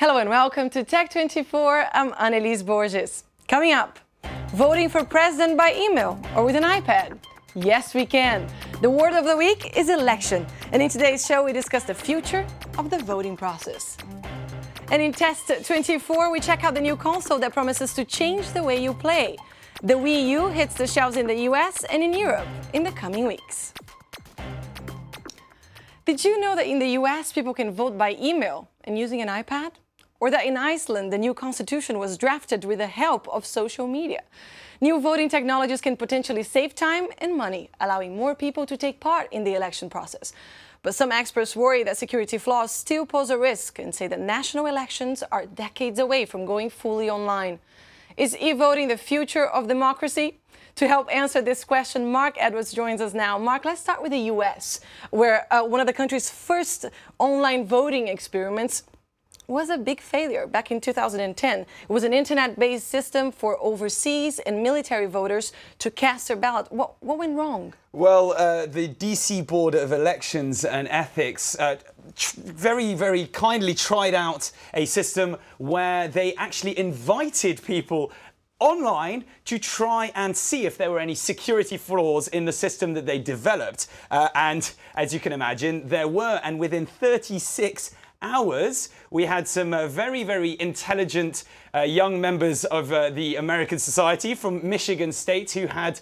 Hello and welcome to Tech24. I'm Annelise Borges. Coming up, voting for president by email or with an iPad? Yes, we can. The word of the week is election. And in today's show, we discuss the future of the voting process. And in Test 24, we check out the new console that promises to change the way you play. The Wii U hits the shelves in the US and in Europe in the coming weeks. Did you know that in the US, people can vote by email and using an iPad? Or that in Iceland, the new constitution was drafted with the help of social media? New voting technologies can potentially save time and money, allowing more people to take part in the election process. But some experts worry that security flaws still pose a risk and say that national elections are decades away from going fully online. Is e-voting the future of democracy? To help answer this question, Mark Edwards joins us now. Mark, let's start with the US, where one of the country's first online voting experiments was a big failure back in 2010. It was an internet-based system for overseas and military voters to cast their ballot. What went wrong? Well, the DC Board of Elections and Ethics very, very kindly tried out a system where they actually invited people online to try and see if there were any security flaws in the system that they developed. And as you can imagine, there were, and within 36 hours, we had some very, very intelligent young members of the American society from Michigan State who had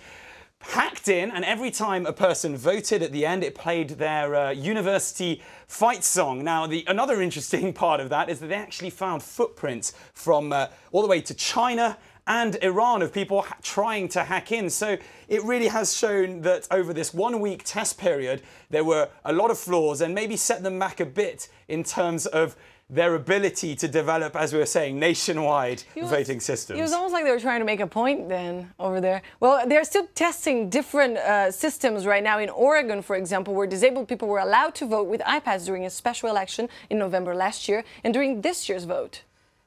hacked in, and every time a person voted at the end, it played their university fight song. Now, another interesting part of that is that they actually found footprints from all the way to China and Iran of people trying to hack in. So it really has shown that over this 1 week test period, there were a lot of flaws and maybe set them back a bit in terms of their ability to develop, as we were saying, nationwide voting systems. It was almost like they were trying to make a point then over there. Well, they're still testing different systems right now. In Oregon, for example, where disabled people were allowed to vote with iPads during a special election in November last year and during this year's vote.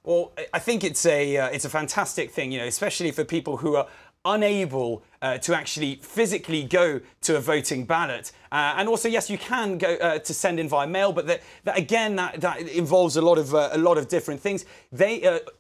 Well, I think it's a fantastic thing, you know, especially for people who are unable to actually physically go to a voting ballot. And also, yes, you can go to send in via mail, but that involves a lot of different things.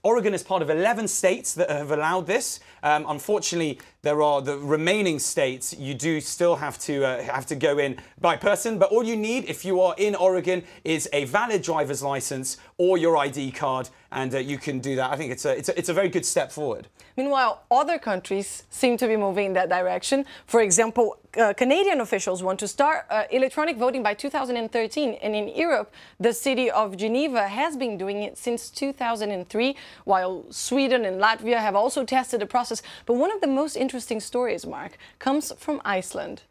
Oregon is part of 11 states that have allowed this. Unfortunately, there are the remaining states. You do still have to go in by person, but all you need if you are in Oregon is a valid driver's license or your ID card, and you can do that. I think it's a very good step forward. Meanwhile, other countries seem to be moving in that direction. For example, Canadian officials want to start electronic voting by 2013, and in Europe, the city of Geneva has been doing it since 2003, while Sweden and Latvia have also tested the process. But one of the most interesting stories, Mark, comes from Iceland.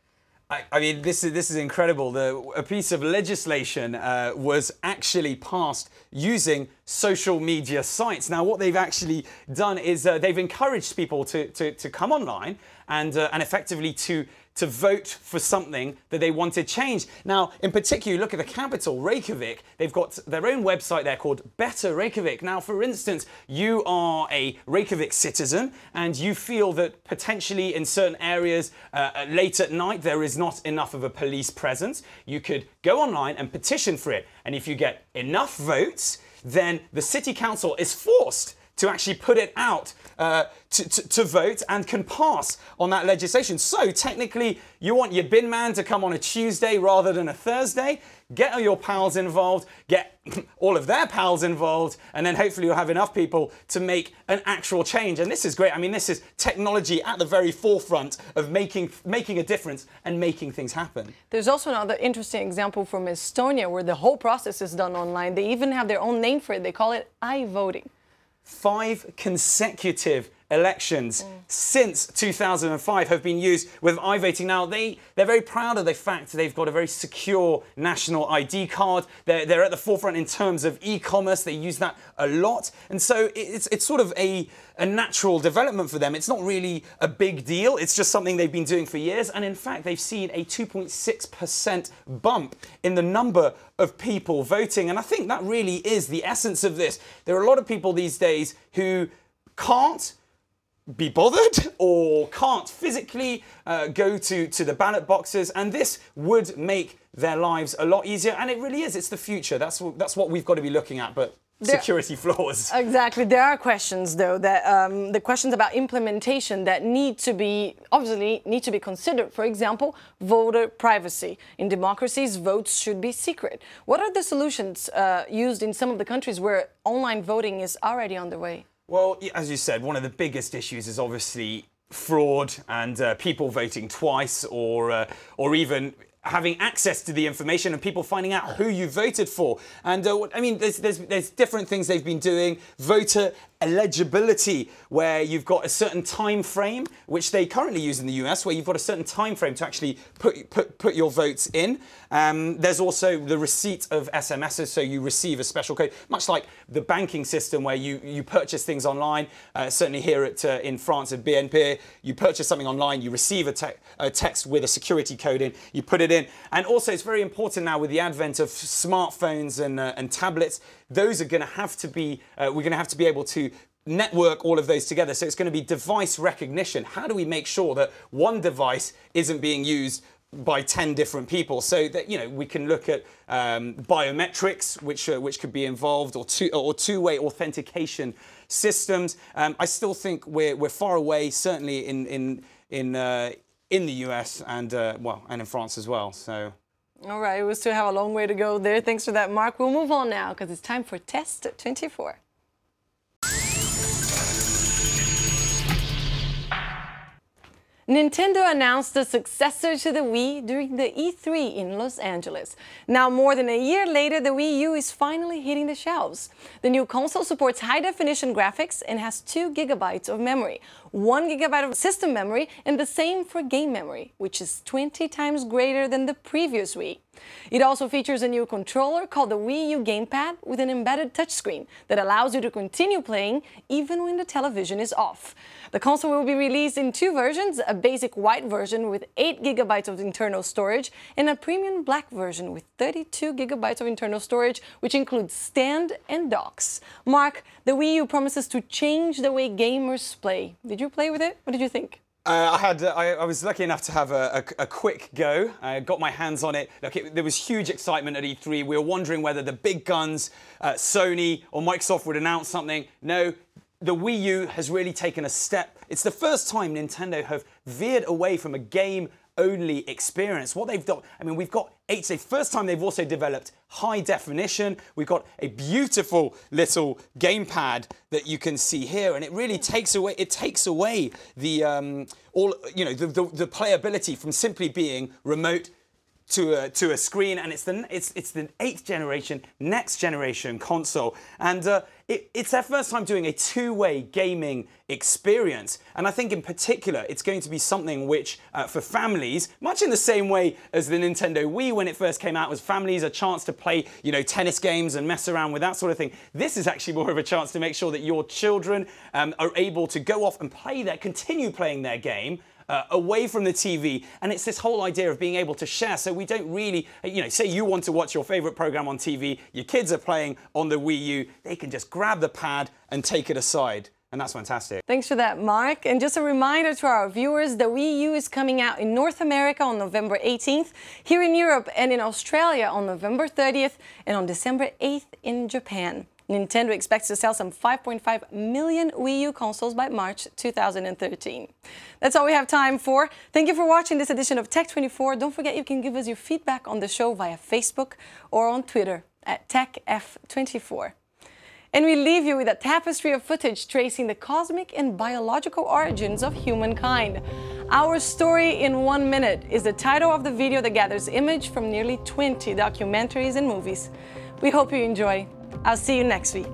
I mean, this is incredible. A piece of legislation was actually passed using social media sites. Now, what they've actually done is they've encouraged people to come online and effectively to vote for something that they wanted changed. Now, in particular, you look at the capital, Reykjavik. They've got their own website there called Better Reykjavik. Now, for instance, you are a Reykjavik citizen and you feel that potentially in certain areas late at night there is not enough of a police presence. You could go online and petition for it. And if you get enough votes, then the city council is forced to actually put it out to vote and can pass on that legislation. So technically, you want your bin man to come on a Tuesday rather than a Thursday. Get all your pals involved, get all of their pals involved, and then hopefully you'll have enough people to make an actual change. And this is great. I mean, this is technology at the very forefront of making a difference and making things happen. There's also another interesting example from Estonia where the whole process is done online. They even have their own name for it. They call it iVoting. 5 consecutive elections since 2005 have been used with iVoting. Now, they're very proud of the fact they've got a very secure national ID card. They're at the forefront in terms of e-commerce. They use that a lot. And so it's sort of a natural development for them. It's not really a big deal. It's just something they've been doing for years. And in fact, they've seen a 2.6% bump in the number of people voting. And I think that really is the essence of this. There are a lot of people these days who can't be bothered or can't physically go to the ballot boxes, and this would make their lives a lot easier. And it really is. It's the future. That's what we've got to be looking at. But security flaws. Exactly. There are questions, though, that the questions about implementation that need to be considered. For example, voter privacy. In democracies, votes should be secret. What are the solutions used in some of the countries where online voting is already underway? Well, as you said, one of the biggest issues is obviously fraud and people voting twice, or even having access to the information and people finding out who you voted for. And I mean, there's different things they've been doing. Voter eligibility, where you've got a certain time frame, which they currently use in the US, where you've got a certain time frame to actually put your votes in. There's also the receipt of SMSs, so you receive a special code, much like the banking system where you purchase things online. Certainly here in France at BNP, you purchase something online, you receive a text with a security code in, you put it in. And also it's very important now with the advent of smartphones and tablets, those are going to have to be, we're going to have to be able to network all of those together. So it's going to be device recognition. How do we make sure that one device isn't being used by 10 different people? So that, you know, we can look at biometrics, which could be involved, or two-way authentication systems. I still think we're far away, certainly in the US and and in France as well. So. All right, we still have a long way to go there. Thanks for that, Mark. We'll move on now because it's time for Test 24. Nintendo announced the successor to the Wii during the E3 in Los Angeles. Now, more than a year later, the Wii U is finally hitting the shelves. The new console supports high-definition graphics and has 2 GB of memory, 1 GB of system memory, and the same for game memory, which is 20 times greater than the previous Wii. It also features a new controller called the Wii U Gamepad with an embedded touchscreen that allows you to continue playing even when the television is off. The console will be released in 2 versions, a basic white version with 8 GB of internal storage and a premium black version with 32 GB of internal storage, which includes stand and docks. Mark, the Wii U promises to change the way gamers play. Did you play with it? What did you think? I was lucky enough to have a quick go. I got my hands on it. Look, there was huge excitement at E3. We were wondering whether the big guns, Sony or Microsoft, would announce something. No, the Wii U has really taken a step. It's the first time Nintendo have veered away from a game-only experience. What they've done, I mean, we've got HD. First time they've also developed high definition. We've got a beautiful little gamepad that you can see here, and it really takes away. It takes away the the playability from simply being remote to a screen, and it's the 8th generation, next generation console, and it's their first time doing a 2-way gaming experience. And I think in particular, it's going to be something which, for families, much in the same way as the Nintendo Wii when it first came out, was families a chance to play, tennis games and mess around with that sort of thing. This is actually more of a chance to make sure that your children are able to go off and continue playing their game, away from the TV, and it's this whole idea of being able to share. So we don't really, say you want to watch your favorite program on TV, your kids are playing on the Wii U, they can just grab the pad and take it aside. And that's fantastic. Thanks for that, Mark. And just a reminder to our viewers, the Wii U is coming out in North America on November 18th, here in Europe and in Australia on November 30th, and on December 8th in Japan. Nintendo expects to sell some 5.5 million Wii U consoles by March 2013. That's all we have time for. Thank you for watching this edition of Tech 24. Don't forget you can give us your feedback on the show via Facebook or on Twitter at TechF24. And we leave you with a tapestry of footage tracing the cosmic and biological origins of humankind. Our Story in 1 Minute is the title of the video that gathers image from nearly 20 documentaries and movies. We hope you enjoy. I'll see you next week.